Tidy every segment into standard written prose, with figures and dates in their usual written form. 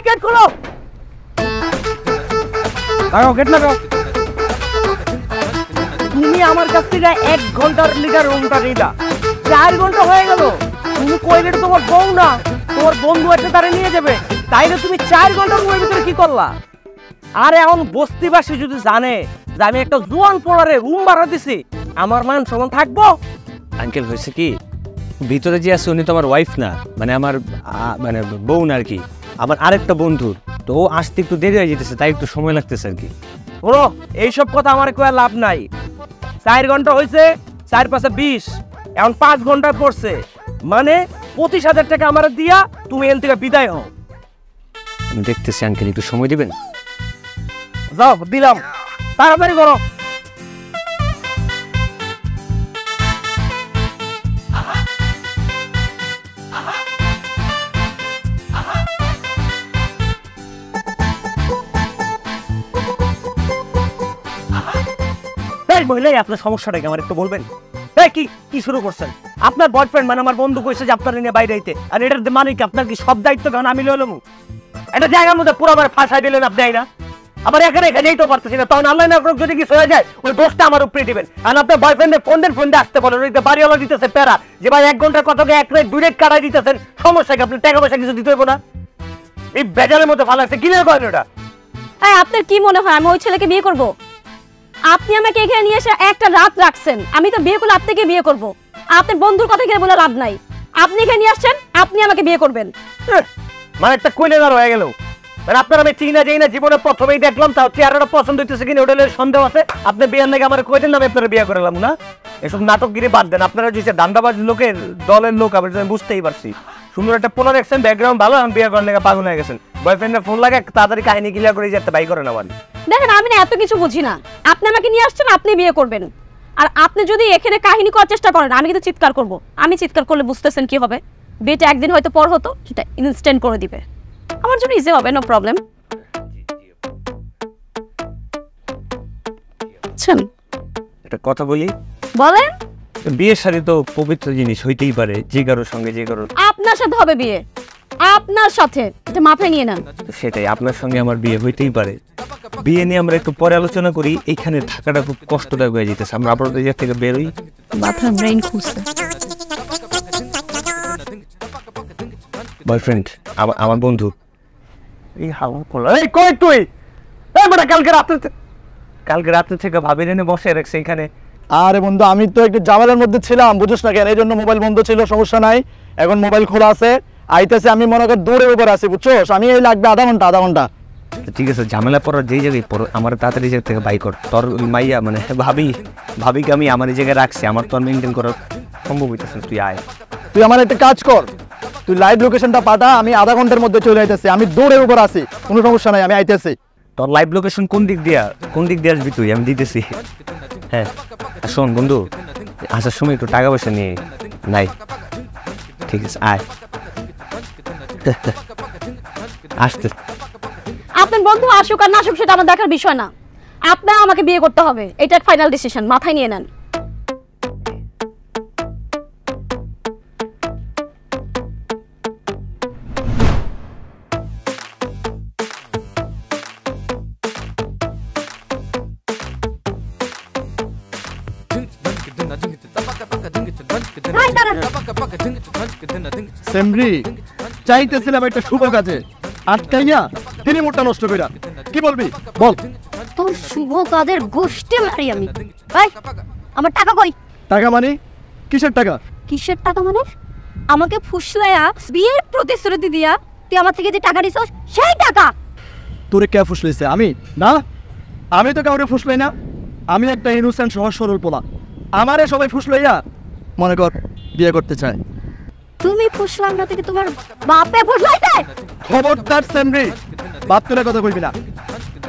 Gate খোলো। লাগাও gate লাগাও। তুমি আমার কাছ থেকে 1 ঘন্টার লিগার রুমটা নিলা, 4 ঘন্টা হয়ে গেল। তুমি কইলে তোমার বউ না, তোমার বন্ধু এসে তারে নিয়ে যাবে, তাইলে তুমি 4 ঘন্টার রুমের ভিতরে কি করলা? আর এখন বস্তিবাসী যদি জানে যে আমি একটা জোয়ান পোলারে রুম ভাড়া দিছি, আমার মান সম্মান থাকবো? আঙ্কেল হয়েছে কি, ভিতরে যে আছে উনি তো আমার ওয়াইফ না, মানে আমার মানে বউ না আর কি, আমার আরেকটা বন্ধু। তো ও আসতে একটু দেরি হয়ে যেতেছে, তাই একটু সময় লাগতেছে আর কি। ওরো এইসব কথা আমার কয়ে লাভ নাই। 4 ঘন্টা হয়েছে, 4 5 20, এখন 5 ঘন্টা পড়ছে, মানে 25,000 টাকা আমার দিয়া তুমি এখান থেকে বিদায় হও। আমি দেখতেছি আঙ্কেল, একটু সময় দিবেন? যাও দিলাম, তাড়াতাড়ি করো। মহিলাই আপনার সমস্যাটা কি আমার একটু বলবেন? কি কি শুরু করছেন? আপনার বয়ফ্রেন্ড মানে আমার বন্ধু কইছে যে আপনার নিয়ে বাইরে আইতে, আর এটার মানে কি আপনার কি সব দায়িত্ব কেন আমি লইলাম? এটা জায়গার মধ্যে পুরো আমার ফাঁসাই দিলেন আপনি, না আবার এখানেই তো পারতেছি না, তখন আল্লাহ না যদি কিছু হয়ে যায় ওই দোষটা আমার উপরে দিবেন। আর আপনার বয়ফ্রেন্ডের ফোন দিয়ে আসতে বলেন, ওই বাড়িওয়ালা দিতেছে প্যারা যে ভাই 1 ঘন্টার কত 1 রেট 2 রেট কাটাই দিতেছেন, সমস্যা কি? আপনি টাকা পয়সা কিছু দিতে হইব না? এই বেজালের মধ্যে ভালো লাগছে, কিনে করেন ওটা? আপনার কি মনে হয় আমি ওই ছেলেকে বিয়ে করব? আপনি আমাকে এখানে নিয়ে এসে একটা রাত রাখছেন, আমি তো বিয়ে করলে আপনাকে বিয়ে করব। আপনার বন্ধুর কথা কি বলে লাভ নাই, আপনি এখানে নিয়ে আসছেন, আপনি আমাকে বিয়ে করবেন। মানে একটা কইলে না রয়ে গেল, মানে আপনার আমি চিনা যাই না, জীবনে প্রথমেই দেখলাম, তাও চেহারাটা পছন্দ হইতেছে কিনা ওটা সন্দেহ আছে। আপনি বিয়ের নাকি আমার কই দেন না, আমি আপনারা বিয়ে করলাম না? এসব নাটকগিরি বাদ দেন। আপনারা যে দান্দাবাজ লোকের দলের লোক, আমি বুঝতেই পারছি। সুন্দর একটা পোলা দেখছেন, ব্যাকগ্রাউন্ড ভালো, আমি বিয়ে করার লেগে পাগল হয়ে গেছেন। বয়ফ্রেন্ডের ফোন লাগে, তাড়াতাড়ি কাহিনী ক্লিয়ার করে যেতে বাই করেন আমার। দেখেন আমি না এত কিছু বুঝি না, আপনি আমাকে নিয়ে আসছেন, আপনি বিয়ে করবেন। আর আপনি যদি এখানে কাহিনী করার চেষ্টা করেন, আমি কিন্তু চিৎকার করব। আমি চিৎকার করলে বুঝতেছেন কি হবে? বিয়েটা একদিন হয়তো পর হতো, সেটা ইনস্ট্যান্ট করে দিবে, আমার জন্য ইজি হবে, নো প্রবলেম। একটা কথা বলি, বলেন। বিয়ের শাড়ি তো পবিত্র জিনিস হইতেই পারে, যে কারোর সঙ্গে যে কারোর। আপনার সাথে হবে বিয়ে, আপনার সাথে, এটা মাথায় নিয়ে নেন। সেটাই, আপনার সঙ্গে আমার বিয়ে হইতেই পারে। বিয়ে নিয়ে আমরা একটু পরে আলোচনা করি, এইখানে থাকাটা খুব কষ্টদায়ক হয়ে যেতেছে, আমরা আপাতত এই জায়গা থেকে বেরোই। মাথা ব্রেইন খুঁজছে। বয়ফ্রেন্ড, আমার বন্ধু। এই হাওয়া পোলা, এই কই তুই? এই বেটা কালকে রাতে থেকে ভাবির এনে বসে রাখছে এখানে। আরে বন্ধু, আমি তো একটু ঝামেলার মধ্যে ছিলাম, বুঝছ না কেন? এই জন্য মোবাইল বন্ধ ছিল, সমস্যা নাই, এখন মোবাইল খোলা আছে, আইতেছে। আমি মনে করি দৌড়ের উপর আছি, বুঝছো? আমি এই লাগবে আধা ঘন্টা। ঠিক আছে, ঝামেলা পড়ার যেই জায়গায় পড়ো, আমার তাড়াতাড়ি জায়গা থেকে বাই কর। তোর মাইয়া মানে ভাবিকে আমি আমার এই জায়গায় রাখছি, আমার তো আর মেনটেন করা সম্ভব হইতেছে। তুই আয়, তুই আমার একটা কাজ কর, তুই লাইভ লোকেশনটা পাঠা, আমি আধা ঘন্টার মধ্যে চলে আইতেছি। আমি দৌড়ের উপর আছি, কোনো সমস্যা নাই, আমি আইতেছি। তোর লাইভ লোকেশন কোন দিক দিয়ে আসবি তুই? আমি দিতেছি। হ্যাঁ শোন বন্ধু, আসার সময় একটু টাকা পয়সা নিয়ে নাই, ঠিক আছে? আয় আসতে। আপনার বন্ধু আসুক আর না আসুক সেটা আমার দেখার বিষয় না, আপনার আমাকে বিয়ে করতে হবে, এটা ফাইনাল ডিসিশন, মাথায় নিয়ে নেন। সেমরি চাইতেছিলাম একটা শুভ কাজে, আটকাইয়া তিনি মোটা নষ্ট কইরা। কি বলবি বল? তোর শুভ কাজের গোষ্ঠী মারি আমি। ভাই আমার টাকা কই? টাকা মানে কিসের টাকা? কিসের টাকা মানে? আমাকে ফুসলায়া বিয়ের প্রতিশ্রুতি দিয়া তুই আমার থেকে যে টাকা নিছস সেই টাকা। তোরে কে ফুসলাইছে? আমি না, আমি তো কাউরে ফুসলাই না। আমি একটা ইনোসেন্ট সহজ সরল পোলা, আমারে সবাই ফুসলাইয়া মনে কর বিয়ে করতে চায়। তুমি ফুসলাম না থেকে তোমার বাপে ফুসলাইছে? খবরদার সেমরি, বাপ তোলা কথা কইবি না।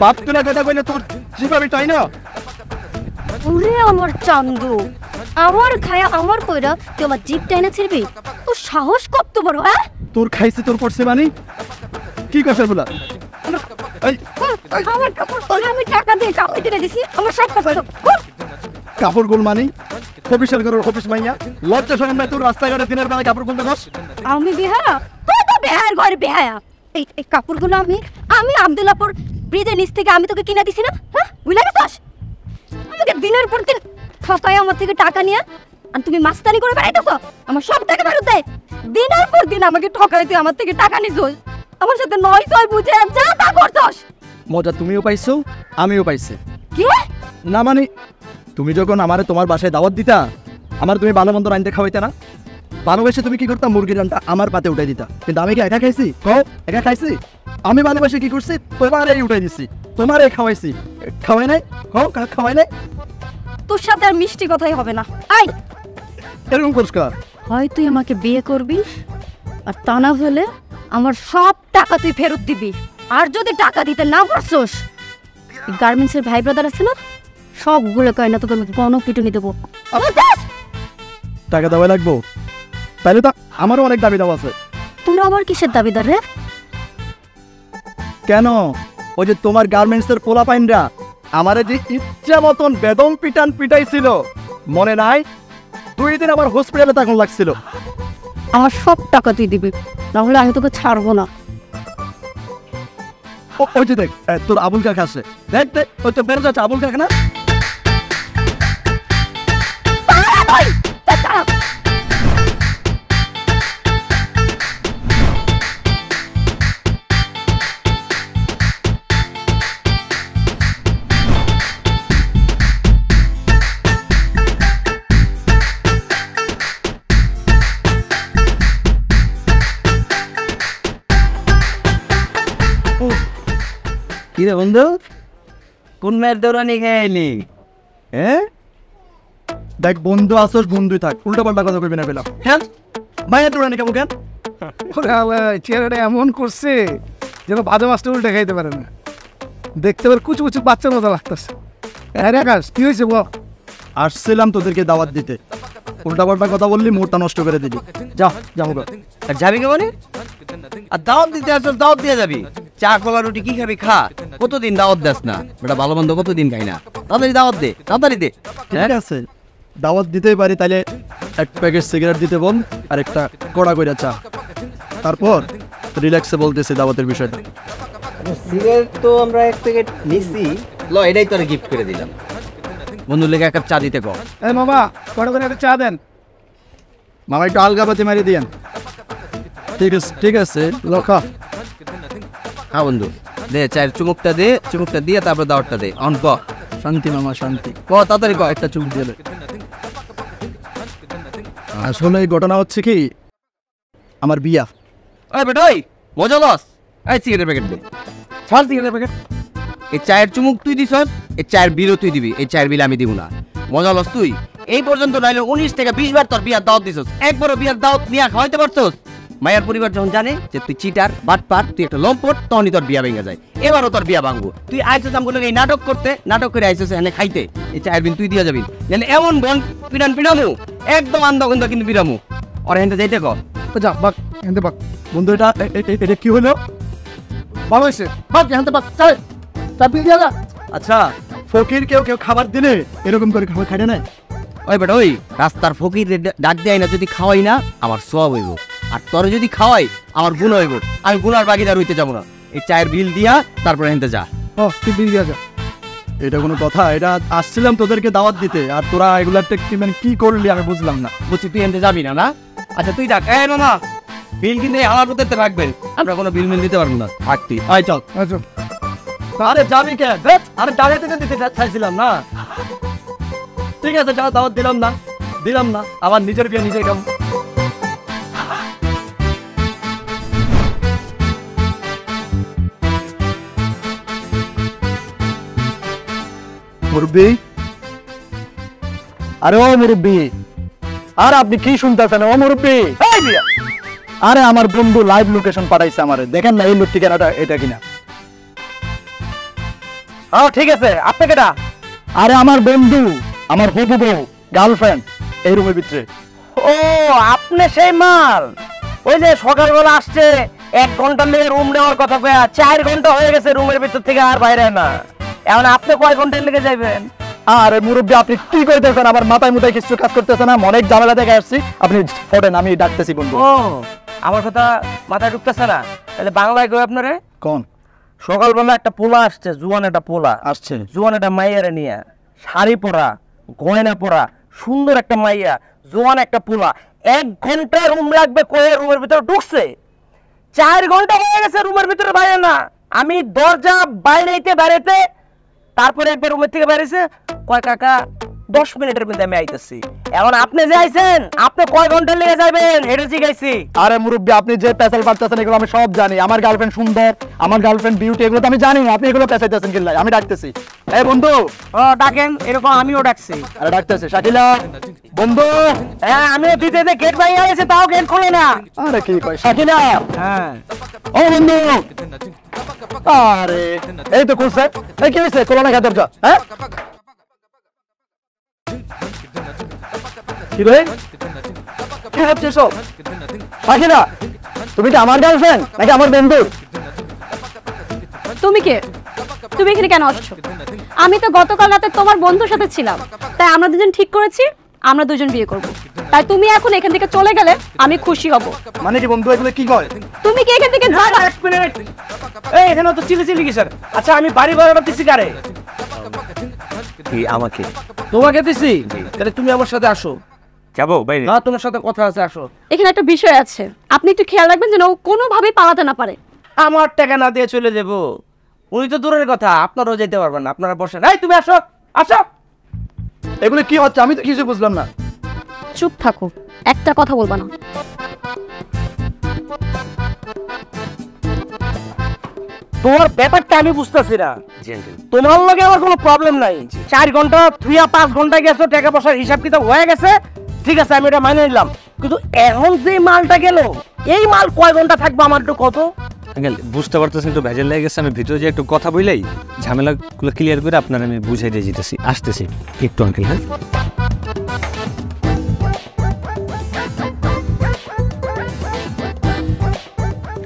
বাপ তোলা কথা কইলে তোর জিভাবি তাই না? ওরে আমার চান্দু, আমার খায়া আমার কইরা তুই আমার জিভ টাইনা ছিড়বি? তোর সাহস কত বড়? হ্যাঁ তোর খাইছে তোর পড়ছে মানে কি কথা বলা? আমার কাপড় আমি টাকা দিয়ে কাপড় কিনে দিছি, আমার সব কাপড় গোল মানে অফিসের ঘরের অফিস মাইয়া লজ্জা শরম নাই তোর? রাস্তাঘাটে দিনের বেলা কাপড় গুলতে বস? আমি বেহায়া? তুই তো বেহায়ার ঘরে বেহায়া। এই কাপড়গুলো আমি আব্দুল্লাহপুর ব্রিজের নিচ থেকে আমি তোকে কিনে দিছি না, হ্যাঁ বুঝলে গেছস? আমাকে দিনের পর দিন ঠকায় আমার থেকে টাকা নিয়ে, আর তুমি মাস্তানি করে বেড়াইতেছ। আমার সব টাকা ফেরত দে। দিনের পর দিন আমাকে ঠকাই তুই আমার থেকে টাকা নিছস, আমার সাথে নয় ছয় বুঝে যা তা করছস। মজা তুমিও পাইছো, আমিও পাইছি। কি না মানে তুমি যখন আমারে তোমার বাসায় দাওয়াত দিতা, আমার তুমি ভালো মন্দ রাঁধতে খাওয়াইতে না, ভালোবেসে তুমি কি করতাম, মুরগির রানটা আমার পাতে উঠাই দিতা। কিন্তু আমি কি একা খাইছি? কও একা খাইছি? আমি ভালোবেসে কি করছি, তোমারই উঠাই দিছি, তোমারই খাওয়াইছি। খাওয়াই নাই? কও খাওয়াই নাই? তোর সাথে আর মিষ্টি কথাই হবে না। আই এরকম পরিষ্কার হয় তুই আমাকে বিয়ে করবি, আর তা না হলে আমার সব টাকা তুই ফেরত দিবি। আর যদি টাকা দিতে না পারছস, গার্মেন্টসের ভাই ব্রাদার আছে না, সবগুলো কয়না তোকে আমি গণপিটুনি দেবো। টাকা দেওয়া লাগবো? তাহলে তো আমারও অনেক দাবি দাওয়া আছে। তোমরা আবার কিসের দাবিদার রে? কেন? ওই যে তোমার গার্মেন্টসের পোলা পাইনরা আমারে যে ইচ্ছা মতন বেদম পিটাইছিল, মনে নাই? 2 দিন আমার হসপিটালে তখন লাগছিল। আমার সব টাকা তুই দিবি, না হলে আমি তোকে ছাড়বো না। ওই যে দেখ তোর আবুল কাকা আছে, দেখ দেখ ওই তো বেরো যাচ্ছে আবুল কাকা না? কি রে বন্ধু, কোন মেয়ের দৌড়ানি খেয়ে? হ্যাঁ দেখ বন্ধু আসোস, বন্ধুই থাক, উল্টা পাল্টা কথা কইবি না পেলাম। হ্যাঁ মায়ের দৌড়ানি কেমন কেন? চেহারাটা এমন করছে যেন বাজে মাছটা উল্টে খাইতে পারে না, দেখতে পারে কুচু কুচু বাচ্চার মতো লাগতেছে। আরে আকাশ কি হয়েছে বল? আসছিলাম তোদেরকে দাওয়াত দিতে, উল্টা পাল্টা কথা বললি মুডটা নষ্ট করে দিবি। যা যাবো। আর যাবি কে মানে? আর দাওয়াত দিতে আসল, দাওয়াত দিয়ে যাবি। চা কলা রুটি কি খাবি খা, কতদিন দাওয়াত দাস না বেটা, ভালো মন্দ কতদিন খাই না। তাড়াতাড়ি দাওয়াত দে, তাড়াতাড়ি দে। ঠিক আছে দাওয়াত দিতেই পারি, তাইলে 1 প্যাকেট সিগারেট দিতে বল আর একটা কড়া কইরা চা, তারপর রিল্যাক্সে বলতেছি দাওয়াতের বিষয়টা। সিগারেট তো আমরা 1 প্যাকেট নিছি, ল এটাই তোরে গিফট করে দিলাম। বন্ধুর লেগে 1 কাপ চা দিতে কও। এই মামা কড়া করে একটা চা দেন। মামা একটু আলগাবাতি মারি দিয়েন। ঠিক আছে লখা। হ্যাঁ বন্ধু দে, চায়ের চুমুকটা দে, চুমুকটা দিয়ে তারপর দাওয়াতটা দে। অন ক। শান্তি মামা শান্তি। ক তাড়াতাড়ি ক, একটা চুমুক দিয়ে দে। আসলে এই ঘটনা হচ্ছে কি, আমার বিয়া। ওই বেটা ওই মজা লস, এই সিগারেটের প্যাকেট দে, ছাড় সিগারেটের প্যাকেট। এই চায়ের চুমুক তুই দিছস, এই চায়ের বিলও তুই দিবি, এই চায়ের বিল আমি দিব না। মজা লস তুই। এই পর্যন্ত নাইলে 19 থেকে 20 বার তোর বিয়ার দাওয়াত দিছস, একবারও বিয়ার দাওয়াত নিয়ে খাওয়াইতে পারছস? মায়ের পরিবার যখন জানে যে তুই চিটার বাটপার, তুই একটা লম্পট, তখনই তোর বিয়া ভেঙে যায়। এবারও তোর বিয়া ভাঙবো। তুই আইছস আমগুলো এই নাটক করতে, নাটক করে আইছস এখানে খাইতে। এই চায়ের বিল তুই দিয়া যাবি, জানি এমন গন পিড়ামু একদম আন্দা গন্ধ কিন্তু পিড়ামু। আর এখানটা যাইতে কর। যা বাক এনতে বাক। বন্ধু এটা কি হলো? ভালো হয়েছে বাক এনতে বাক। চাই বিল দিয়া যা। আচ্ছা ফকির কেউ খাবার দিলে এরকম করে খাবার খাই না? ওই বেটা ওই রাস্তার ফকির ডাক দেয় না, যদি খাওয়াই না আমার সওয়াব হইব, আর তোরে যদি খাওয়াই আমার গুণ হইব। আমি গুনার বাগিদার হইতে যাবো না। এই চায়ের বিল দিয়া তারপর এনতে যা। ও তুই বিল দিয়া যা। এটা কোনো কথা? এটা আসছিলাম তোদেরকে দাওয়াত দিতে, আর তোরা এগুলার মানে কি করলি আমি বুঝলাম না। বুঝছি তুই এনতে যাবি না না? আচ্ছা তুই ডাক। এই মামা বিল কিন্তু আমার প্রতি রাখবেন, আমরা কোনো বিল মিল দিতে পারবো না। থাক তুই। আয় চল। আচ্ছা আরে যাবি কে? আরে দাঁড়িয়ে থেকে দিতে চাইছিলাম না। ঠিক আছে যাও, দাওয়াত দিলাম না, আমার নিজের বিয়ে নিজে কাম। মুরব্বি, আরে ও মুরব্বি, আর আপনি কি শুনতেছেন? ও মুরব্বি, আরে আমার বন্ধু লাইভ লোকেশন পাঠাইছে আমারে, দেখেন না এই লোক ঠিকানাটা এটা কিনা। ঠিক আছে, আপনি কেটা? আরে আমার বন্ধু, আমার হবু বউ, গার্লফ্রেন্ড এই রুমের ভিতরে। ও আপনি সেই মাল, ওই যে সকালবেলা আসছে 1 ঘন্টা লেগে রুম নেওয়ার কথা কয়া 4 ঘন্টা হয়ে গেছে রুমের ভিতর থেকে আর বাইরে না। এখন আপনি কয় ঘন্টা লেগে যাবেন? আরে মুরব্বি আপনি কি করতেছেন? আমার মাথায় মুথায় কিছু কাজ করতেছে না, অনেক ঝামেলা থেকে আসছি। আপনি ফোটেন, আমি ডাকতেছি বন্ধু। ও আমার কথা মাথায় ঢুকতেছে না? তাহলে বাংলায় কই আপনারে। কোন সকালবেলা একটা পোলা আসছে, জুয়ান একটা পোলা আসছে? জুয়ান একটা মাইয়ারে নিয়ে, শাড়ি পরা, গয়না পরা, সুন্দর একটা মাইয়া, জোয়ান একটা পোলা। 1 ঘন্টা রুম লাগবে কয়ে রুমের ভিতরে ঢুকছে। 4 ঘন্টা হয়ে গেছে রুমের ভিতরে বাইরে না। আমি দরজা বাইরেতে তারপরে একবার রুমের থেকে বেরিয়েছে, কয় কাকা 10 মিনিটের মধ্যে আমি আইতেছি। এখন আপনি যে আইছেন, আপনি কয় ঘন্টা লেগে যাবেন এটা জিজ্ঞাসি। আরে মুরব্বী, আপনি যে পেছাল পাচ্ছেন এগুলো আমি সব জানি। আমার গার্লফ্রেন্ড সুন্দর, আমার গার্লফ্রেন্ড বিউটি, এগুলো তো আমি জানি না। আপনি এগুলো পেছাইতেছেন কিল্লাই? আমি ডাকতেছি। এই বন্ধু। ও ডাকেন, এরকম আমিও ডাকছি। আরে ডাকতেছি। শাকিলা বন্ধু। হ্যাঁ, আমিও দিতে গেট বাইরে গেছে, তাও গেট খোলে না। আরে কি কয় শাকিলা? হ্যাঁ ও বন্ধু। আরে এই তো খুলছে। এই কি হইছে? খোলা না কেন দরজা? হ্যাঁ কি রে? কি হচ্ছে সব? শাকিলা, তুমি কি আমার গার্লফ্রেন্ড নাকি আমার বন্ধু? তুমি কে? তুমি এখানে কেন আসছো? আমি তো গতকাল রাতে তোমার বন্ধুর সাথে ছিলাম, তাই আমরা দুজন ঠিক করেছি আমরা দুজন বিয়ে করব। তাই তুমি এখন এখান থেকে চলে গেলে আমি খুশি হব। মানে কি বন্ধু এগুলো কি কয়? তুমি কি এখান থেকে যাবা? 1 মিনিট। এই এখানে তো চিলি কি স্যার? আচ্ছা, আমি বাড়ি ভাড়া দিছি কারে? কি আমাকে? তোমাকে দিছি। তাহলে তুমি আমার সাথে আসো। যাবো বাইরে? না, তোমার সাথে কথা আছে, আসো। এখানে একটা বিষয় আছে, আপনি একটু খেয়াল রাখবেন যেন ও কোনোভাবেই পালাতে না পারে। আমার টাকা না দিয়ে চলে যাব? উনি তো দূরের কথা, আপনারাও যেতে পারবেন না। আপনারা বসেন। এই তুমি আসো, আসো। এগুলো কি হচ্ছে? আমি তো কিছু বুঝলাম না। চুপ থাকো, একটা কথা বলবা না। তোমার ব্যাপারটা আমি বুঝতেছি না। জি আঙ্কেল। তোমার লগে আমার কোনো প্রবলেম নাই। 4 ঘন্টা 5 ঘন্টা গেছো, টাকা পয়সার হিসাব কিতাব হয়ে গেছে, ঠিক আছে, আমি এটা মানে নিলাম। কিন্তু এখন যে মালটা গেল, এই মাল কয় ঘন্টা থাকবে আমার একটু কত? আঙ্কেল বুঝতে পারতেছেন, একটু ভেজাল লেগে গেছে। আমি ভিতরে যে একটু কথা বইলাই ঝামেলাগুলো ক্লিয়ার করে আপনার আমি বুঝাই দিয়ে যেতেছি। আসতেছি একটু আঙ্কেল। হ্যাঁ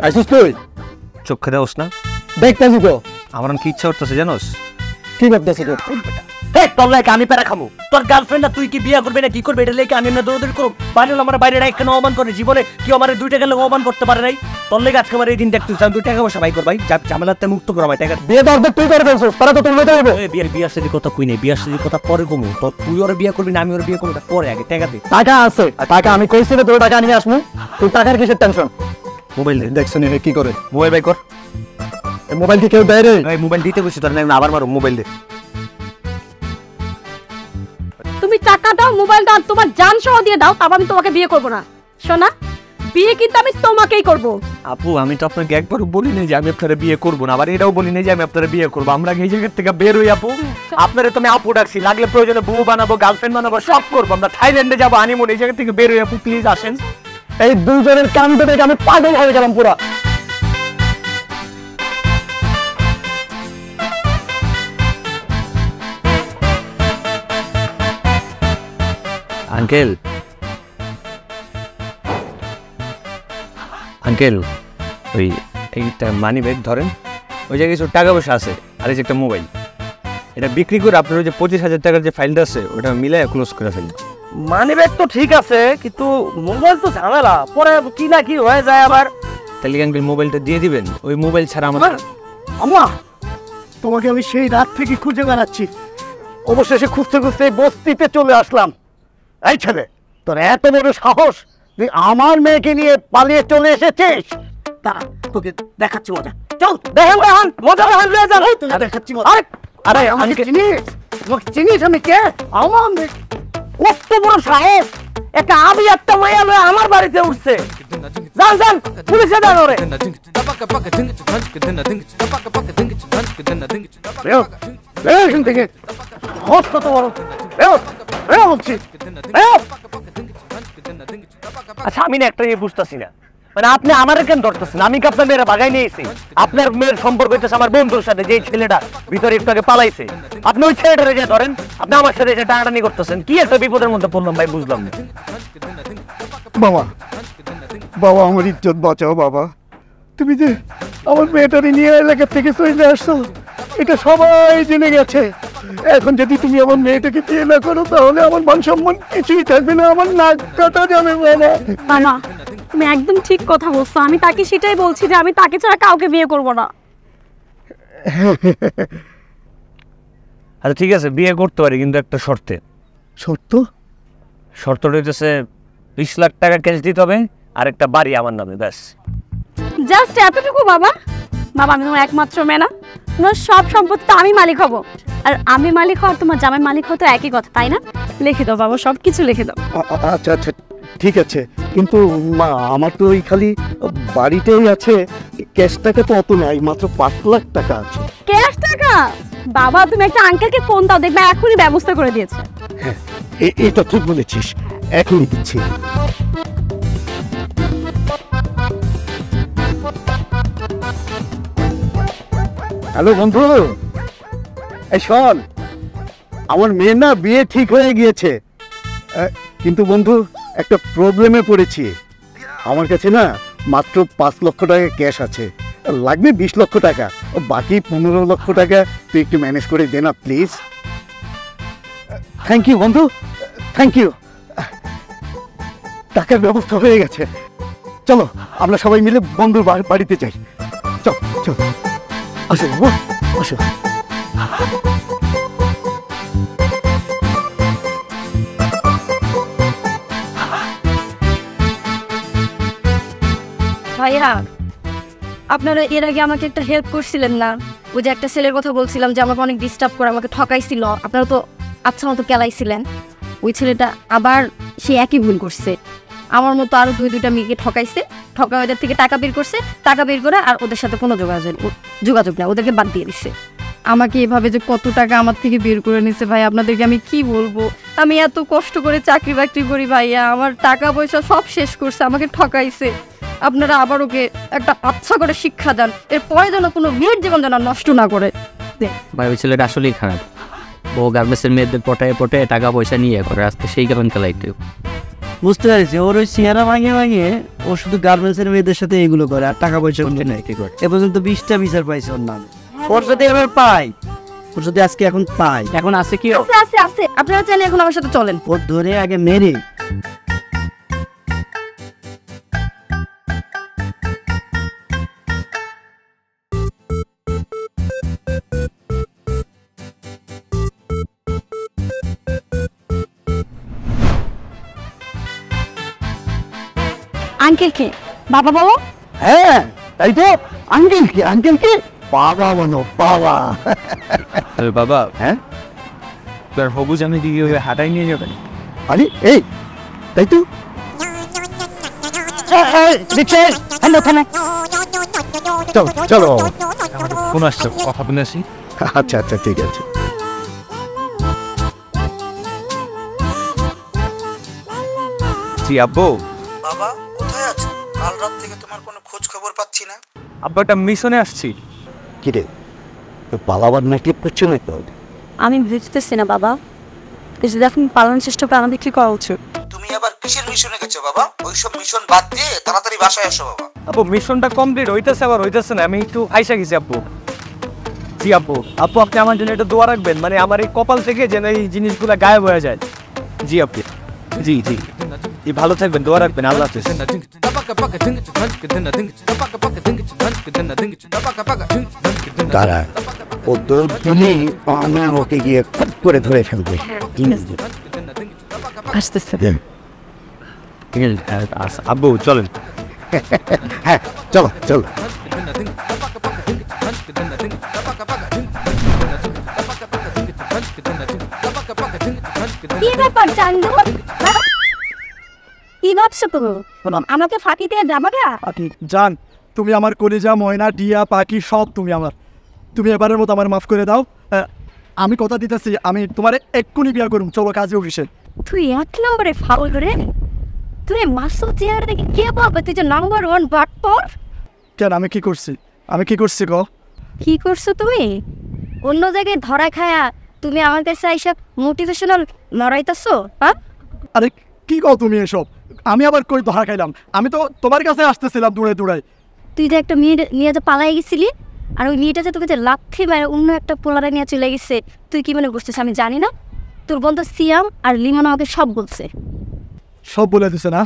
আইসুস তুই? চোখে দেওস না? দেখতেছি তো। আমার কি ইচ্ছা করতেছে জানোস? কি ভাবতেছি তো? এই তোর লাগে আমি প্যারা খামু? তোর গার্লফ্রেন্ড না, তুই কি বিয়ে করবে না কি করবে এটা লেগে আমি না দৌড়দৌড়ি করব? বাইরে আমার বাইরে রাখ কেন অপমান করে? জীবনে কি আমার 2 টাকা লাগে অপমান করতে পারে নাই? তোর লেগে আজকে আমার এই দিন দেখতে চাই। 2 টাকা পয়সা ভাই কর ভাই, ঝামেলাতে মুক্ত কর ভাই। টাকা বিয়ে দরদ তুই করে ফেলছিস, তারা তো তুমি দেবে। এই বিয়ার সাথে কথা কই নাই, বিয়ার সাথে কথা পরে কমু। তো তুই ওর বিয়ে করবি না আমি ওর বিয়ে করব, এটা পরে, আগে টাকা দে। টাকা আছে, টাকা আমি কইছি না তোর টাকা নিয়ে আসমু। তুই টাকার কিসের টেনশন? মোবাইল দে। দেখছ নি কি করে? মোবাইল বাই কর। এই মোবাইল কি কেউ দেয় রে? এই মোবাইল দিতে বসে তোর না, আবার মারো। মোবাইল দে। তুমি টাকা দাও, মোবাইল দাও, তোমার জান সহ দিয়ে দাও, তারপর আমি তোমাকে বিয়ে করব না। শোনা, বিয়ে কিন্তু আমি তোমাকেই করব। আপু আমি তো আপনাকে একবারও বলি নাই যে আমি আপনারা বিয়ে করবো না, আবার এটাও বলি নাই যে আমি আপনারা বিয়ে করবো। আমরা এই জায়গা থেকে বের হই আপু। আপনারে তো আমি আপু ডাকছি, লাগলে প্রয়োজনে বউ বানাবো, গার্লফ্রেন্ড বানাবো, সব করবো। আমরা থাইল্যান্ডে যাবো হানিমুন, এই জায়গা থেকে বের হই আপু, প্লিজ আসেন। এই দুইজনের কাণ্ড দেখে আমি পাগল হয়ে গেলাম পুরা। আঙ্কেল, আঙ্কেল ওই এইটা মানি ব্যাগ ধরেন, ওই জায়গায় কিছু টাকা পয়সা আছে, আর এই যে একটা মোবাইল, এটা বিক্রি করে আপনার ওই যে 25,000 টাকার যে ফাইলটা আছে ওটা মিলাই ক্লোজ করে ফেলুন। মানি ব্যাগ তো ঠিক আছে, কিন্তু মোবাইল তো ঝামেলা, পরে কি না কি হয়ে যায় আবার। তাহলে আঙ্কেল মোবাইলটা দিয়ে দিবেন, ওই মোবাইল ছাড়া আমার। আমা, তোমাকে আমি সেই রাত থেকে খুঁজে বেড়াচ্ছি, অবশেষে খুঁজতে খুঁজতে এই বস্তিতে চলে আসলাম। এই ছেলে, তোর এত বড় সাহস, তুই আমার মেয়েকে নিয়ে পালিয়ে চলে এসেছিস? দাঁড়া, তোকে দেখাচ্ছি মজা। চল দেখেন ভাই, মজা হয়ে যান। তোকে দেখাচ্ছি মজা। আরে আমাকে চিনিস? তোমাকে চিনিস আমি কে? আমার মেয়ে। কত বড় সাহস, একটা আমি একটা মাইয়া লয়ে আমার বাড়িতে উঠছে। যান যান, পুলিশে দেন ওরে। বেরো, বেরো এখান থেকে। সাহস কত বড়? বেরো, বেরো বলছি, বেরো। আচ্ছা, আমি না একটা ইয়ে বুঝতেছি না, মানে আপনি আমার কেন ধরতেছেন? আমি কি আপনার মেয়েরা বাগাই নিয়েছি? আপনার মেয়ের সম্পর্ক হইতেছে আমার বন্ধুর সাথে, যে ছেলেটা ভিতরে একটু আগে পালাইছে। আপনি ওই ছেলেটারে যে ধরেন, আপনি আমার সাথে এটা টানাটানি করতেছেন। কি একটা বিপদের মধ্যে পড়লাম ভাই, বুঝলাম না। বাবা, বাবা আমার ইজ্জত বাঁচাও বাবা। তুমি যে আমার মেয়েটারে নিয়ে এলাকা থেকে চলে আসছো, এটা সবাই জেনে গেছে। এখন যদি তুমি আমার মেয়েটাকে বিয়ে না করো, তাহলে আমার মান সম্মান কিছুই থাকবে না, আমার নাক কাটা যাবে বাবা। মামা, তুমি একদম ঠিক কথা বলছো, আমি তাকে সেটাই বলছি যে আমি তাকে ছাড়া কাউকে বিয়ে করব না। আচ্ছা ঠিক আছে, বিয়ে করতে পারি কিন্তু একটা শর্তে। সত্য? শর্তটা হচ্ছে 20 লাখ টাকা ক্যাশ দিতে হবে আর একটা বাড়ি আমার নামে, ব্যাস। জাস্ট এতটুকু বাবা? বাবা আমি তোমার একমাত্র মেয়ে না, তোমার সব সম্পত্তি তো আমি মালিক হব, আর আমি মালিক হওয়ার তোমার জামাই মালিক হতো একই কথা, তাই না? লিখে দাও বাবা, সব কিছু লিখে দাও। আচ্ছা আচ্ছা ঠিক আছে, কিন্তু মা আমার তো ওই খালি বাড়িতেই আছে, ক্যাশ টাকা তো অত নাই, মাত্র 5 লাখ টাকা আছে। ক্যাশ টাকা? বাবা তুমি একটা আঙ্কেলকে ফোন দাও, দেখবে এখনই ব্যবস্থা করে দিয়েছে। হ্যাঁ এটা ঠিক বলেছিস, এখনই দিচ্ছি। হ্যালো বন্ধু, এই শোন, আমার মেয়ের না বিয়ে ঠিক হয়ে গিয়েছে, কিন্তু বন্ধু একটা প্রবলেমে পড়েছি। আমার কাছে না মাত্র 5 লক্ষ টাকা ক্যাশ আছে, লাগবে 20 লক্ষ টাকা, বাকি 15 লক্ষ টাকা তুই একটু ম্যানেজ করে দে না প্লিজ। থ্যাংক ইউ বন্ধু, থ্যাংক ইউ। টাকার ব্যবস্থা হয়ে গেছে, চলো আমরা সবাই মিলে বন্ধুর বাড়িতে যাই। চল চল, আসো বাবা, আসো। ভাইয়া, আপনারা এর আগে আমাকে একটা হেল্প করছিলেন না? ওই যে একটা ছেলের কথা বলছিলাম যে আমাকে অনেক ডিস্টার্ব করে, আমাকে ঠকাইছিল, আপনারা তো আচ্ছা মতো কেলাইছিলেন। ওই ছেলেটা আবার সে একই ভুল করছে, আমার মতো আরো দুইটা মেয়েকে ঠকাইছে, ওদের থেকে টাকা বের করছে, টাকা বের করে আর ওদের সাথে কোনো যোগাযোগ না, ওদেরকে বাদ দিয়ে দিচ্ছে। আমাকে এভাবে যে কত টাকা আমার থেকে বের করে নিছে ভাই, আপনাদেরকে আমি কি বলবো? আমি এত কষ্ট করে চাকরি বাকরি করি ভাইয়া, আমার টাকা পয়সা সব শেষ করছে, আমাকে ঠকাইছে। আপনারা আবার ওকে একটা আচ্ছা করে শিক্ষা দেন, এরপরে যেন কোনো মেয়ের জীবন যেন নষ্ট না করে। ভাই ওই ছেলেটা আসলেই খারাপ, ও গার্মেন্টসের মেয়েদের পটায় টাকা পয়সা নিয়ে করে, আজকে সেই কারণ খেলাইতে। বুঝতে পারছি, ওর ওই চেহারা ভাঙিয়ে ও শুধু গার্মেন্টসের মেয়েদের সাথে এগুলো করে আর টাকা পয়সা করতে নাই। এ পর্যন্ত 20টা বিচার পাইছে ওর নামে। ওর যদি এবার পাই, ওর যদি আজকে এখন পাই, এখন আছে কি? আছে আপনারা চাইলে এখন আমার সাথে চলেন। ওর ধরে আগে মেরে আঙ্কেল কে? বাবা বাবা? হ্যাঁ তাই তো, আঙ্কেল কি বাবা বলো, বাবা। বাবা, হ্যাঁ তোর হবু জানি দিয়ে হাঁটাই নিয়ে যাবেন? আরে এই তাই তো, চলো চলো। কোন আসছে, কথা বলে আসি। আচ্ছা আচ্ছা ঠিক আছে। জি আব্বু। বাবা কোথায় আছো? কাল রাত থেকে তোমার কোনো খোঁজ খবর পাচ্ছি না। আব্বু একটা মিশনে আসছি। কি রে, পালাবার নাকি করছো না তো? আমি বুঝতেছি না বাবা, এখন পালানোর চেষ্টা করে আমাদের কি করা উচিত? তুমি আবার কিসের মিশনে গেছো বাবা? ওইসব মিশন বাদ দিয়ে তাড়াতাড়ি বাসায় আসো বাবা। আব্বু মিশনটা কমপ্লিট হইতেছে, আবার হইতেছে না, আমি একটু আইসা গেছি আব্বু। জি আব্বু, আপু আপনি আমার জন্য একটু দোয়া রাখবেন, মানে আমার এই কপাল থেকে যেন এই জিনিসগুলো গায়েব হয়ে যায়। জি আপু, জি জি, ভালো থাকবেন, দোয়া রাখবেন, আল্লাহ হাফেজ। তারা ও তোর তুমি ওকে গিয়ে খুব করে ধরে ফেলবে। আসতেছে। আব্বু চলেন। হ্যাঁ চলো চলো। কি ব্যাপার চান্দু? কি ভাবছো তুমি? আমাকে ফাঁকি দিয়ে যাবাটা? জান, তুমি আমার কলিজা, ময়না, টিয়া, পাখি সব তুমি আমার। তুমি এবারের মতো আমার মাফ করে দাও। আমি কথা দিতেছি, আমি তোমার এক্ষুনি বিয়ে করুম। চলো কাজে অফিসে। তুই 1 নম্বরে ফাউল করে, তুই মাসুদ চেহারা দেখে কে বলবে তুই যে নাম্বার 1 বাটপর? কেন আমি কি করছি? আমি কি করছি গো? কি করছো তুমি? অন্য জায়গায় ধরা খায়া তুমি আমার কাছে এইসব মোটিভেশনাল লড়াইতেছো? হ্যাঁ, আরে কি কও তুমি এসব? আমি আবার কই ধরা খাইলাম? আমি তো তোমার কাছে আসতেছিলাম দূরে দূরে। তুই যে একটা মেয়ে নিয়ে যে পালাই গেছিলি, আর ওই মেয়েটা যে তোকে যে লাথি মেরে অন্য একটা পোলারে নিয়ে চলে গেছে, তুই কি মনে করছিস আমি জানি না? তোর বন্ধু সিয়াম আর লিমন আমাকে সব বলছে। সব বলে দিছে না?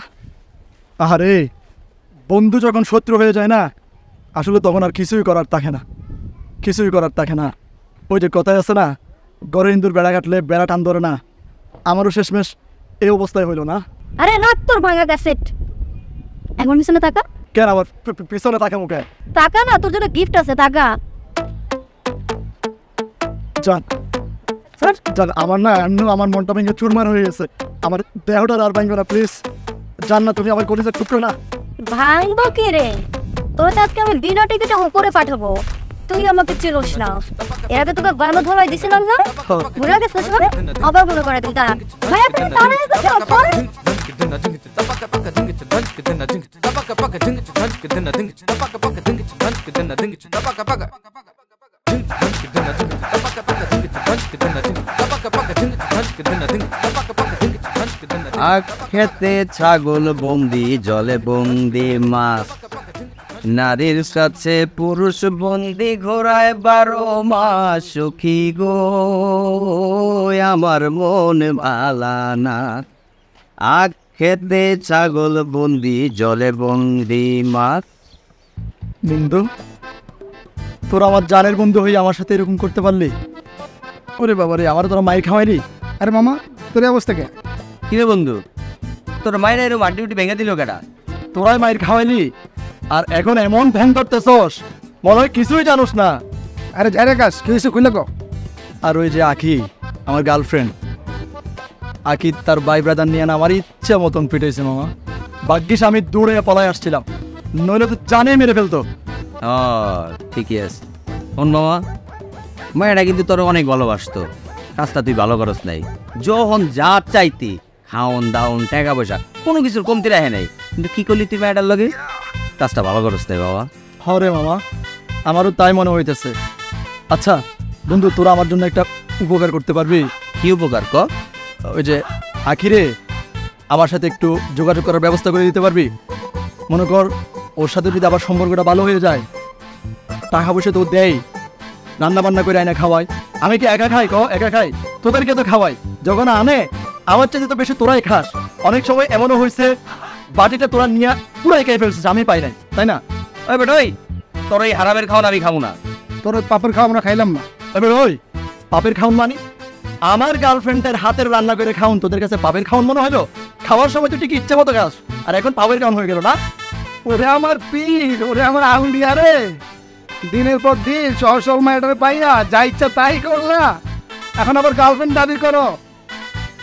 আরে বন্ধু যখন শত্রু হয়ে যায় না, আসলে তখন আর কিছুই করার থাকে না, কিছুই করার থাকে না। ওই যে কথায় আছে না, গড়ে ইন্দুর বেড়া কাটলে বেড়া টান ধরে না, আমারও শেষমেশ এই অবস্থায় হইল না। আরে না তোর ভাঙা ক্যাসেট, এখন পিছনে তাকা। কেন আবার পিছনে তাকে মুখে? টাকা না, তোর জন্য গিফট আছে, টাকা। জান জান, আমার না এমনি আমার মনটা ভেঙে চুরমার হয়ে গেছে, আমার দেহটা আর ভাঙবে না, প্লিজ জান না, তুমি আমার কলিজার টুকরো না। ভাঙবো কে রে? তোর তো আজকে আমি ডিনার টিকিটে করে পাঠাবো, তুই আমাকে চিনোস না। এর আগে তোকে গলা ধরাই দিছিলাম না, বুঝা গেছিস? মানে আবার মনে করে দিই তা ভাইয়া তুমি তাড়াতাড়ি খেতে ছাগল বন্দি, জলে বন্দি মাছ, নারীর কাছে পুরুষ বন্দি, ঘোড়ায় 12 মাস। সখী গো আমার মন ভালা না, আগ খেতে ছাগল বন্দি, জলে বন্দি মাছ। বিন্দু, তোরা আমার জানের বন্ধু হয়ে আমার সাথে এরকম করতে পারলি? ওরে বাবা রে, আমার তোরা মায়ের খাওয়াইলি। আরে মামা, তোর এই অবস্থা কে? কিরে বন্ধু, তোর মায়ের এরকম আড্ডি উড্ডি ভেঙে দিল কেটা? তোরাই মায়ের খাওয়াইলি আর এখন এমন ভ্যান করতেছস, মনে হয় কিছুই জানোস না। আরে যাই রে কাজ, কিছু খুলে কো। আর ওই যে আখি, আমার গার্লফ্রেন্ড আখি, তার ভাই ব্রাদার নিয়ে না আমার ইচ্ছা মতন পিটাইছে মামা। ভাগ্যিস আমি দৌড়ে পলায় আসছিলাম, নইলে তো জানে মেরে ফেলতো। ঠিকই আছে। শোন মামা, মায়েরা কিন্তু তোর অনেক ভালোবাসতো, কাজটা তুই ভালো করস নাই। যখন যা চাইতি খাওন দাওন টাকা পয়সা কোনো কিছুর কমতি রাখে নাই, কিন্তু কি করলি তুই মায়েরার লগে? কাজটা ভালো করস নাই বাবা। হরে মামা, আমারও তাই মনে হইতেছে। আচ্ছা বন্ধু, তোরা আমার জন্য একটা উপকার করতে পারবি? কি উপকার ক? ওই যে আখিরে, আমার সাথে একটু যোগাযোগ করার ব্যবস্থা করে দিতে পারবি? মনে কর ওর সাথে যদি আবার সম্পর্কটা ভালো হয়ে যায়, টাকা পয়সা তো দেয়, রান্না বান্না করে আয়না খাওয়াই। আমি কি একা খাই ক? একা খাই? তোদেরকে তো খাওয়াই। যখন আনে আমার চাইতে তো বেশি তোরাই খাস। অনেক সময় এমনও হয়েছে বাটিটা তোরা নিয়ে পুরাই খেয়ে ফেলছিস, আমি পাই নাই, তাই না? ওই বেটা, ওই তোর এই হারামের খাওয়ান আমি খাবো না। তোর পাপের খাওয়া আমরা খাইলাম না। এবার ওই পাপের খাওন মানে আমার গার্লফ্রেন্ডের হাতের রান্না করে খাওন তোদের কাছে পাপের খাওন মনে হলো? খাওয়ার সময় তো ঠিক ইচ্ছা মতো খাস, আর এখন পাপের খাওন হয়ে গেল না? ওরে আমার পিঠ, ওরে আমার আউলিয়া রে, দিনের পর দিন সহসল মায়ের পাইয়া যা ইচ্ছা তাই করলা, এখন আবার গার্লফ্রেন্ড দাবি করো।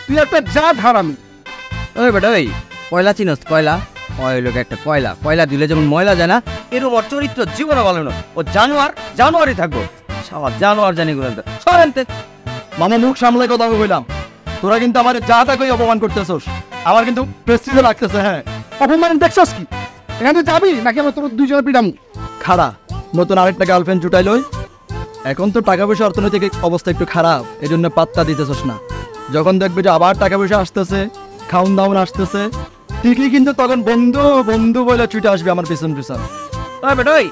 তুই একটা জাত হারামি। ওই বেটা, ওই কয়লা চিনস? কয়লা ওই লোক একটা কয়লা, কয়লা দিলে যেমন ময়লা যায় না, এরকম ওর চরিত্র জীবনে ভালো না। ও জানোয়ারই থাকবো, সবার জানোয়ার জানি গুলো। মামা মুখ সামলে কথা কইলাম, তোরা কিন্তু আমার যা তা কই অপমান করতেছস, আমার কিন্তু প্রেস্টিজে লাগতেছে। হ্যাঁ, অপমান দেখছস কি? এখানে যাবি নাকি আমরা তোর দুইজনে পিটাম? খাড়া, নতুন আরেকটা গার্লফ্রেন্ড জুটাই লই। এখন তো টাকা পয়সা অর্থনৈতিক অবস্থা একটু খারাপ, এই জন্য পাত্তা দিতেছস না। যখন দেখবে যে আবার টাকা পয়সা আসতেছে, খাউন দাউন আসতেছে, ঠিকই কিন্তু তখন বন্ধু বন্ধু বলে ছুটে আসবে আমার পিছন পিছন। ওই বেটা, ওই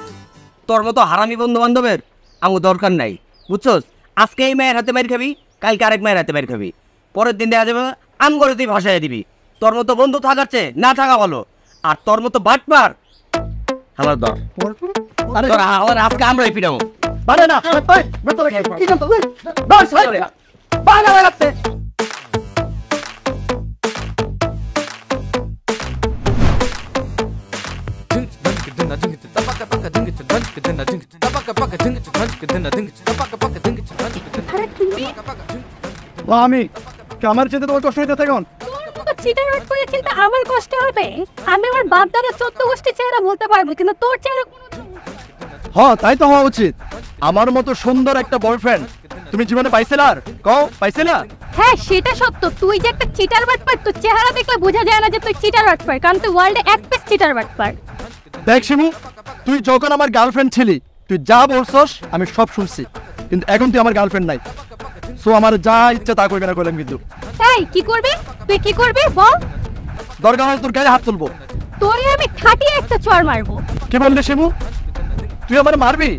তোর মতো হারামি বন্ধু বান্ধবের আমার দরকার নাই, বুঝছস? আজকে এই মায়ের হাতে মার খাবি, কালকে আরেক মায়ের হাতে মার খাবি, পরের দিন দেখা যাবে আম করে তুই ভাসায় দিবি। তোর মতো বন্ধু থাকার চেয়ে না থাকা ভালো। আর তোর মতো বাটপার আমার দর। আজকে আমরাই ফিরাবো। পারে না কি জানতো বাংলা লাগাচ্ছে। আমি আমার চেয়ে তোমার কষ্ট হইতে এখন চিটারবাট করে চিন্তা আমার কষ্ট হবে। আমি আমার বাপ দাদা 14 গোষ্ঠী চেহারা বলতে পারবো, কিন্তু তোর চেহারা হ্যাঁ, তাই তো হওয়া উচিত। আমার মতো সুন্দর একটা বয়ফ্রেন্ড তুমি জীবনে পাইছিলা? আর কও পাইছিলা? হ্যাঁ, সেটা সত্য। তুই যে একটা চিটারবাট পার, তোর চেহারা দেখলে বোঝা যায় না যে তুই চিটারবাট পার, কারণ তুই ওয়ার্ল্ডে এক পিস চিটারবাট পার। দেখ শিমু, তুই যখন আমার গার্লফ্রেন্ড ছিলি তুই যা বলছস আমি সব শুনছি, কিন্তু এখন তুই আমার গার্লফ্রেন্ড নাই। সো আমার যা ইচ্ছা তা করবে না করলাম কিন্তু। এই কি করবি তুই? কি করবি বল? দরকার হলে তোর গায়ে হাত তুলবো। তোরে আমি খাটিয়ে একটা চড় মারবো। কে বললি শিমু? তুই আমার মারবি?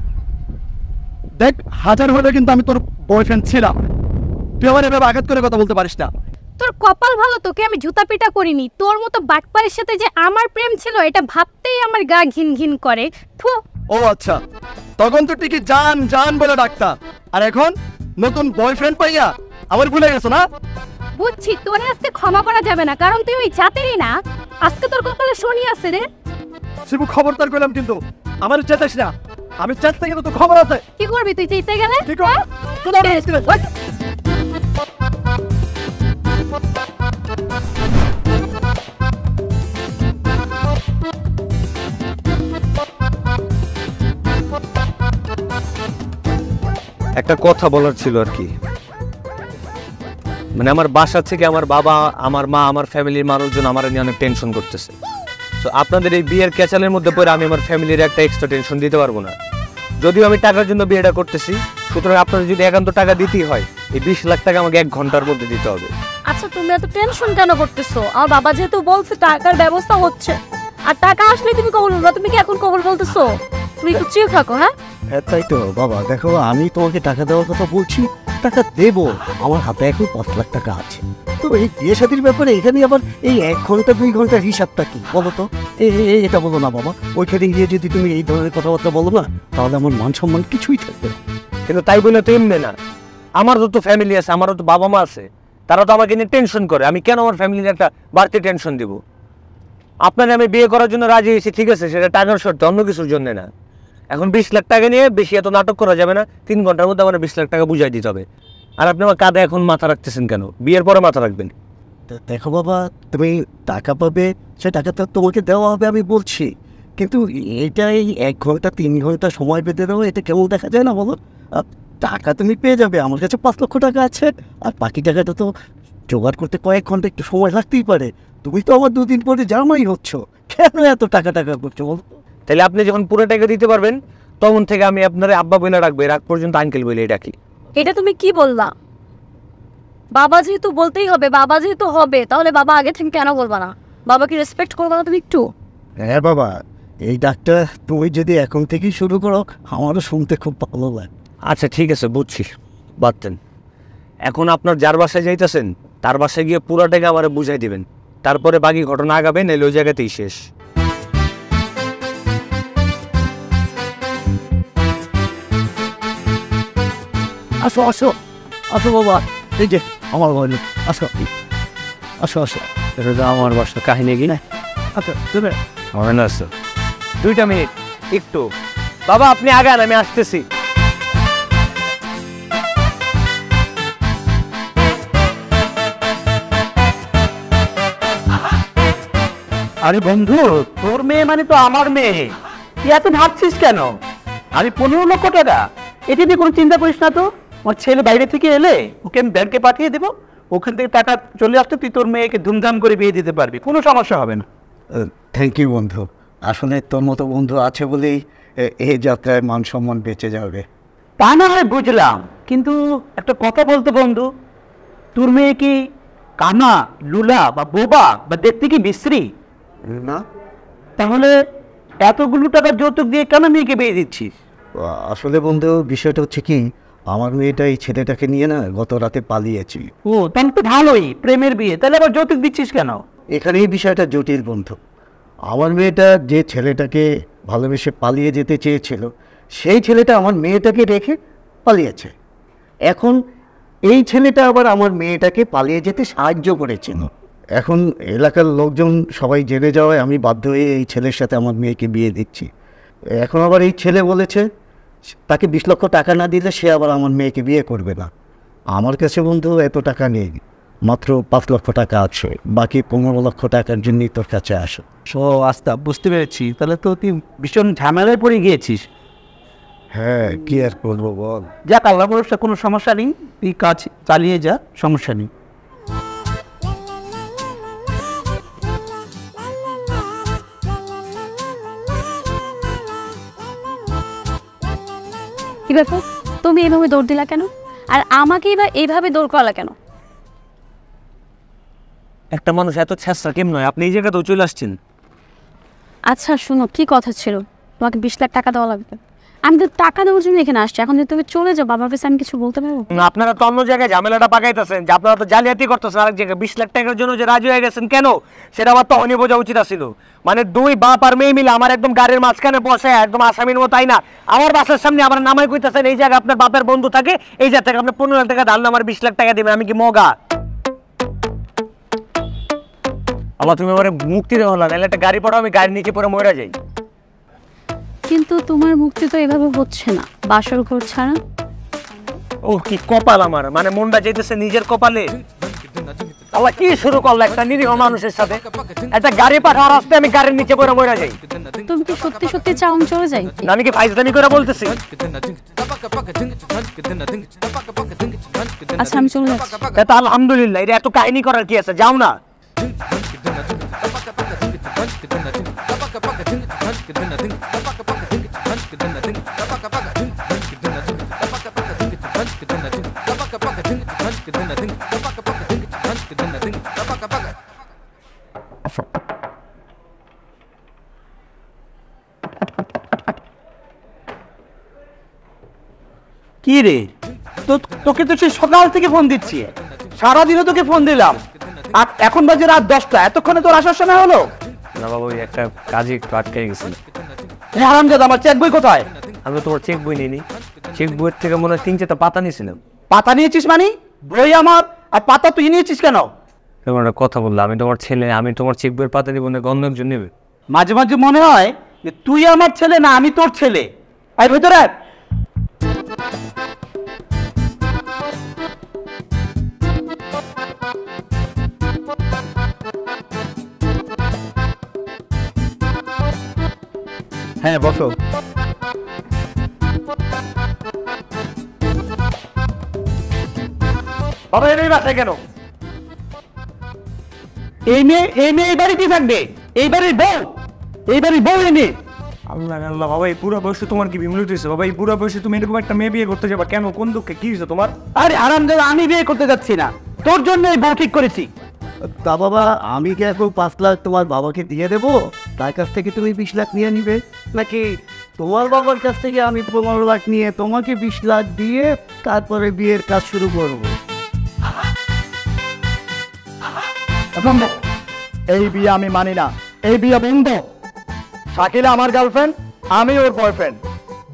দেখ, হাজার হলে কিন্তু আমি তোর বয়ফ্রেন্ড ছিলাম। তুই আমার এভাবে আঘাত করে কথা বলতে পারিস না। তোর কপাল ভালো, তোকে আমি জুতা পিটা করিনি। তোর মতো বাটপারের সাথে যে আমার প্রেম ছিল এটা ভাবতেই আমার গা ঘিন ঘিন করে। থু। ও আচ্ছা, তখন তো ঠিকই জান জান বলে ডাকতাম, আর এখন নতুন বয়ফ্রেন্ড পাইয়া আবার ভুলে গেছো না? বুঝছি, তোরে আজকে ক্ষমা করা যাবে না, কারণ তুই ওই জাতেরই না। আজকে তোর কপালে শনি আছে রে। শিবু খবরদার করলাম কিন্তু আমার চেতাস না, আমি চেষ্টা গেলে তো খবর আছে। কি করবি তুই চেতে গেলে? ঠিক আছে। একটা কথা বলার ছিল আর কি, মানে আমার বাসা থেকে আমার বাবা, আমার মা, আমার ফ্যামিলির মানুষজন আমার নিয়ে অনেক টেনশন করতেছে। তো আপনাদের এই বিয়ের ক্যাচালের মধ্যে পড়ে আমি আমার ফ্যামিলির একটা এক্সট্রা টেনশন দিতে পারবো না। যদিও আমি টাকার জন্য বিয়েটা করতেছি, সুতরাং আপনাদের যদি একান্ত টাকা দিতেই হয়, এই 20 লাখ টাকা আমাকে 1 ঘন্টার মধ্যে দিতে হবে। আচ্ছা তুমি এত টেনশন কেন করতেছো? আমার বাবা যেহেতু বলছে টাকার ব্যবস্থা হচ্ছে, আর টাকা আসলে তুমি কবুল বলবা। তুমি কি এখন কবুল বলতেছো? তুমি একটু চিল থাকো। হ্যাঁ হ্যাঁ তাই তো বাবা, দেখো আমি তোমাকে টাকা দেওয়ার কথা বলছি, টাকা দেবো, আমার হাতে এখন 5 লাখ টাকা আছে। তো এই বিয়ে শাদির ব্যাপারে এখানে আবার এই 1 ঘন্টা 2 ঘন্টার হিসাবটা কি বলো তো? এটা বলো না বাবা, ওইখানে গিয়ে যদি তুমি এই ধরনের কথাবার্তা বলো না, তাহলে আমার মান সম্মান কিছুই থাকবে না। কিন্তু তাই বলে তো এমনি না, আমারও তো ফ্যামিলি আছে, আমারও তো বাবা মা আছে, তারা তো আমাকে নিয়ে টেনশন করে। আমি কেন আমার ফ্যামিলির একটা বাড়তি টেনশন দিব? আপনারা আমি বিয়ে করার জন্য রাজি হয়েছি, ঠিক আছে, সেটা টাকার শর্তে, অন্য কিছুর জন্য না। এখন 20 লাখ টাকা নিয়ে বেশি এত নাটক করা যাবে না। 3 ঘন্টার মধ্যে আমার 20 লাখ টাকা বুঝাই দিতে হবে। আর আপনি আমার কাঁধে এখন মাথা রাখতেছেন কেন? বিয়ের পরে মাথা রাখবেন। দেখো বাবা, তুমি টাকা পাবে, সে টাকা তো তোমাকে দেওয়া হবে আমি বলছি, কিন্তু এটা এই 1 ঘন্টা 3 ঘন্টা সময় পেতে দেবো, এটা কেমন দেখা যায় না বলো? টাকা তুমি পেয়ে যাবে, আমার কাছে 5 লক্ষ টাকা আছে, আর বাকি টাকাটা তো জোগাড় করতে কয়েক ঘন্টা একটু সময় লাগতেই পারে। তুমি তো আমার 2 দিন পরে জামাই হচ্ছ, কেন এত টাকা করছো বলো? তাহলে আপনি যখন পুরো টাকা দিতে পারবেন, তখন থেকে আমি আপনার আব্বা বলে রাখবো, এর আগ পর্যন্ত আঙ্কেল বলে ডাকি। এটা তুমি কি বললা? বাবা যেহেতু বলতেই হবে, বাবা যেহেতু হবে, তাহলে বাবা আগে থেকে কেন বলবা না? বাবাকে রেসপেক্ট করবা না তুমি একটু? হ্যাঁ বাবা, এই ডাক্তার তুমি যদি এখন থেকেই শুরু করো, আমারও শুনতে খুব ভালো লাগে। আচ্ছা ঠিক আছে, বুঝছি, বাদতেন। এখন আপনার যার বাসায় যাইতেছেন, তার বাসায় গিয়ে পুরো টাকা আমার বুঝাই দিবেন, তারপরে বাকি ঘটনা আগাবেন, এলে ওই জায়গাতেই শেষ। আসো আসো আসো বাবা, এই যে আমার বাড়ি, আসো আসো আসো। এটা তো আমার বাসার কাহিনী কি? আচ্ছা দেবে হবে না স্যার, 2টা মিনিট একটু। বাবা আপনি আগান, আমি আসতেছি। আরে বন্ধু, তোর মেয়ে মানে তো আমার মেয়ে, তুই এত ভাবছিস কেন? আমি 15 লক্ষ টাকা, এটা নিয়ে কোনো চিন্তা করিস না তো। আমার ছেলে বাইরে থেকে এলে ওকে আমি ব্যাংকে পাঠিয়ে দেবো, ওখান থেকে টাকা চলে আসতে তুই তোর মেয়েকে ধুমধাম করে বিয়ে দিতে পারবি, কোনো সমস্যা হবে না। থ্যাংক ইউ বন্ধু, আসলে তোর মতো বন্ধু আছে বলেই এই যাত্রায় মান সম্মান বেঁচে যাবে। তা না হয় বুঝলাম, কিন্তু একটা কথা বলতো বন্ধু, তোর মেয়ে কি কানা, লুলা বা বোবা বা দেখতে কি বিশ্রী? না, তাহলে এতগুলো টাকা যৌতুক দিয়ে কেন মেয়েকে বিয়ে দিচ্ছিস? আসলে বন্ধু বিষয়টা হচ্ছে কি, আমার মেয়েটা এই ছেলেটাকে নিয়ে না গত রাতে পালিয়েছি। ও তাহলে তো ভালোই, প্রেমের বিয়ে, তাহলে আবার যৌতুক দিচ্ছিস কেন? এখানে এই বিষয়টা জটিল বন্ধু। আমার মেয়েটা যে ছেলেটাকে ভালোবেসে পালিয়ে যেতে চেয়েছিল, সেই ছেলেটা আমার মেয়েটাকে রেখে পালিয়েছে। এখন এই ছেলেটা আবার আমার মেয়েটাকে পালিয়ে যেতে সাহায্য করেছিল। এখন এলাকার লোকজন সবাই জেনে যাওয়ায় আমি বাধ্য হয়ে এই ছেলের সাথে আমার মেয়েকে বিয়ে দিচ্ছি। এখন আবার এই ছেলে বলেছে তাকে 20 লক্ষ টাকা না দিলে সে আবার আমার মেয়েকে বিয়ে করবে না। আমার কাছে বন্ধু এত টাকা নেই, মাত্র 5 লক্ষ টাকা আছে, বাকি 15 লক্ষ টাকার জন্যই তোর কাছে আসো। ও আস্তা, বুঝতে পেরেছি, তাহলে তো তুই ভীষণ ঝামেলায় পড়ে গিয়েছিস। হ্যাঁ কি আর করবো বল। যাক, আল্লাহ ভরসা, কোনো সমস্যা নেই, তুই কাজ চালিয়ে যা, সমস্যা নেই। কি ব্যাপার, তুমি এইভাবে দৌড় দিলা কেন? আর আমাকে এবার এইভাবে দৌড় করালা কেন? একটা মানুষ এত ছেঁচড়া কেমন হয়? আপনি এই জায়গাতেও চলে আসছেন। আচ্ছা শোনো, কি কথা ছিল? তোমাকে 20 লাখ টাকা দেওয়া লাগবে। আমি তো টাকা দেওয়ার জন্য এখানে আসছি, এখন যদি তুমি চলে যাও বাবার কাছে আমি কিছু বলতে পারবো? আপনারা তো অন্য জায়গায় ঝামেলাটা পাকাইতেছেন, যে আপনারা তো জালিয়াতি করতেছেন আরেক জায়গায়। 20 লাখ টাকার জন্য যে রাজি হয়ে গেছেন কেন, সেটা আমার তখনই বোঝা উচিত ছিল। মানে দুই বাপ আর মেয়ে মিলে আমার একদম গাড়ির মাঝখানে বসে একদম আসামির মতো, তাই না? আমার বাসার সামনে আমার নামাই কইতেছেন এই জায়গায় আপনার বাপের বন্ধু থাকে, এই জায়গা থেকে আপনি 15 লাখ টাকা ধান আমার 20 লাখ টাকা দিবেন। আমি কি মগা? আল্লাহ তুমি আমার মুক্তি দেওয়া না, নাহলে একটা গাড়ি পড়াও, আমি গাড়ি নিচে পরে মরে যাই। কিন্তু তোমার মুক্তি তো এভাবে হচ্ছে না, বাসর ঘর ছাড়া। ও কি কপাল আমার, মানে মনটা যেতেছে নিজের কপালে। আল্লাহ কি শুরু করলো একটা নিরীহ মানুষের সাথে, একটা গাড়ি পাঠাও রাস্তায় আমি গাড়ির নিচে পরে মরে যাই। তুমি কি সত্যি সত্যি চাও আমি চলে যাই? না, আমি কি ফাইজলামি করে বলতেছি? আচ্ছা আমি চলে যাচ্ছি। তা আলহামদুলিল্লাহ, এটা এত কাহিনী করার কি আছে, যাও না। কি রে, তোকে তো সেই সকাল থেকে ফোন দিচ্ছি, সারাদিনও তোকে ফোন দিলাম, আর এখন বাজে রাত 10টা, এতক্ষণে তোর আসার সময় হলো? না বাবা, ওই একটা কাজে একটু আটকে গেছিল। হারামজাদা, আমার চেক বই কোথায়? আমি তো তোমার চেক বই নিইনি, চেক বইয়ের থেকে মনে হয় 3-4টা পাতা নিয়েছিলাম। পাতা নিয়েছিস মানে? বই আমার, আর পাতা তুই নিয়েছিস কেন? তোমার একটা কথা বললাম, আমি তোমার ছেলে, আমি তোমার চেক বইয়ের পাতা নিব না, অন্য একজন নেবে। মাঝে মাঝে মনে হয় যে তুই আমার ছেলে না আমি তোর ছেলে। আর ভেতরে হ্যাঁ বসো। বাবা এই বাসায় কেন? এই মেয়ে এই বাড়িতেই থাকবে, এই বাড়ির বউ, এই বাড়ির বউ এনে। আল্লাহ আল্লাহ বাবা, এই পুরো বয়সে তোমার কি বিমূল হয়েছে বাবা? এই পুরো বয়সে তুমি এরকম একটা মেয়ে বিয়ে করতে যাবা কেন? কোন দুঃখে, কি হয়েছে তোমার? আরে হারামজাদা, আমি বিয়ে করতে যাচ্ছি না, তোর জন্য এই বউ ঠিক করেছি। তা বাবা, আমি কি এখন 5 লাখ তোমার বাবাকে দিয়ে দেবো? তার কাছ থেকে তুমি 20 লাখ নিয়ে নিবে, নাকি তোমার বাবার কাছ থেকে আমি 15 লাখ নিয়ে তোমাকে 20 লাখ দিয়ে তারপরে বিয়ের কাজ শুরু করবো? এই বিয়ে আমি মানি না, এই বিয়ে বন্ধ। শাকিলা আমার গার্লফ্রেন্ড, আমি ওর বয়ফ্রেন্ড।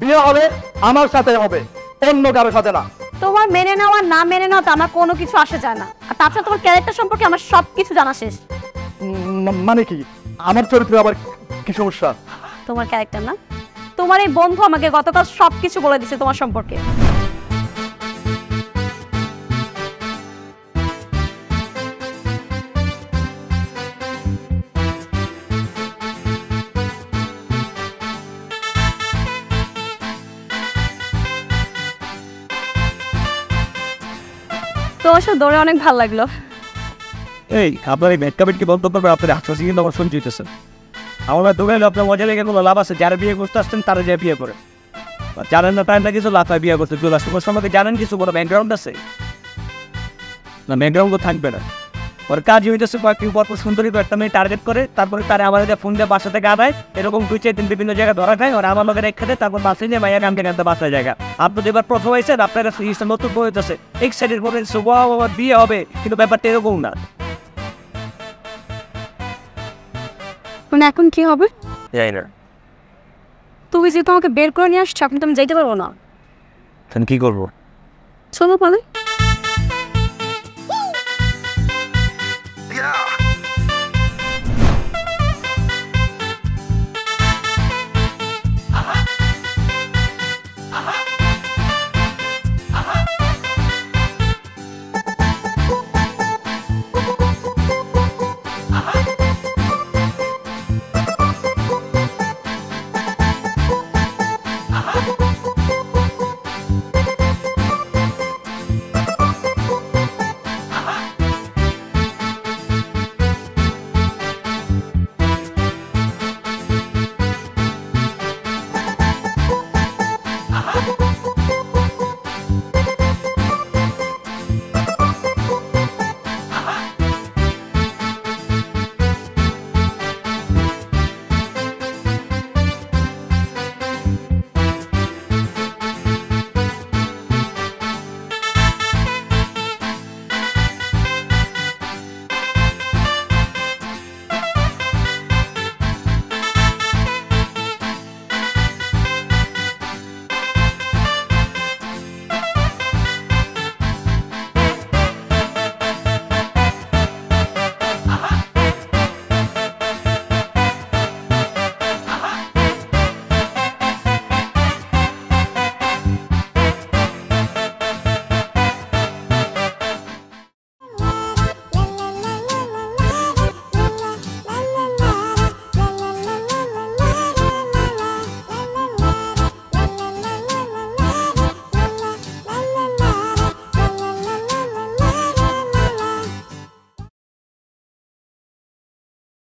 বিয়ে হবে আমার সাথে হবে, অন্য কারোর সাথে না। তোমার মেনে নেওয়া না মেনে নেওয়া তো আমার কোনো কিছু আসে যায় না, আর তাছাড়া তোমার ক্যারেক্টার সম্পর্কে আমার সব কিছু জানা শেষ। মানে কি? আমার চরিত্রে আবার কি সমস্যা? তোমার ক্যারেক্টার না, তোমার এই বন্ধু আমাকে গতকাল সব কিছু বলে দিছে তোমার সম্পর্কে। তোমার সাথে দৌড়ে অনেক ভালো লাগলো। এই আপনার এই ব্যাটকা বেটকে বন্ধ করবে, আপনার আশ্বাসী কিন্তু আমার শুনতে হইতেছে। আমার দৌড়াইলে আপনার মজা লেগে কোনো লাভ আছে? যারা বিয়ে করতে আসছেন তারা যা বিয়ে করে, জানেন না তাই না কিছু লাফায় বিয়ে করতে চলে আসছে। সম্পর্কে জানেন কিছু, কোনো ব্যাকগ্রাউন্ড আছে না? ব্যাকগ্রাউন্ড তো থাকবে না। ওর কাজ হইতেছে কয়েকদিন পর সুন্দরী একটা মেয়ে টার্গেট করে, তারপরে তারা আমার ফোন দিয়ে বাসা থেকে আদায়, এরকম 2-4 দিন বিভিন্ন জায়গায় ধরা খায়, ওরা আমার লোকের রেখে দেয়, তারপর বাসে নিয়ে মাইয়া কামকে কামতে বাসায় জায়গা। আপনি এবার প্রথম হয়েছেন, আপনার নতুন বই হইতেছে, এক্সাইটেড করে আমার বিয়ে হবে, কিন্তু ব্যাপারটা এরকম না। মানে এখন কি হবে? যাই না। তুমি যেহেতু আমাকে বের করে নিয়ে আসছো, এখন তো আমি যাইতে পারবো না। কি করবো? চলো বলে